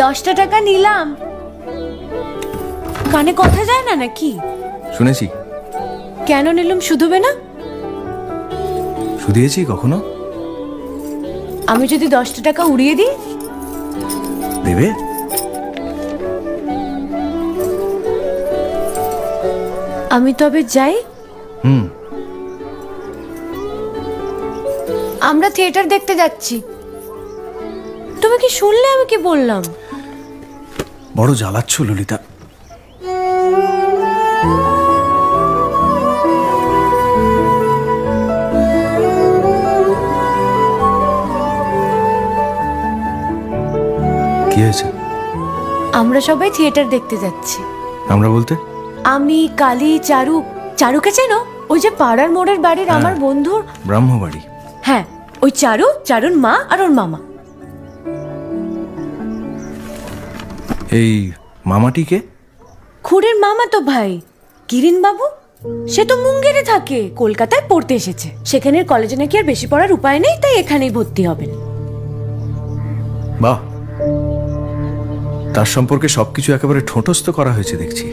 10টা টাকা নিলাম। কানে কথা যায় না নাকি? শুনেছি। কেন নিলাম? শুধুবে না? শুধিয়েছি কখনো? আমি যদি 10টা টাকা উড়িয়ে দিই? দেবে? আমি তবে যাই। আমরা থিয়েটার দেখতে যাচ্ছি। তুমি কি শুনলে আমি কি বললাম? বড় জ্বালাচ্ছ ললিতা। কি হয়েছে? আমরা সবাই থিয়েটার দেখতে যাচ্ছি। আমরা বলতে? আমি, কালী, চারু। চারুকে চেনো? ওই যে পাড়ার মোড়ের বাড়ির আমার বন্ধুর ব্রাহ্মবাড়ি। হ্যাঁ, ওই চারু, চারুর মা আর ওর মামা। এই মামাটিকে? খুড়ের মামা তো ভাই, কিরিন বাবু। সে তো মুঙ্গেরে থাকে, কলকাতায় পড়তে এসেছে। সেখানের কলেজে নাকি আর বেশি পড়ার উপায় নেই, তাই এখানেই ভর্তি হবেন। বাহ, তার সম্পর্কে সবকিছু একেবারে ঠোঁটস্থ করা হয়েছে দেখছি।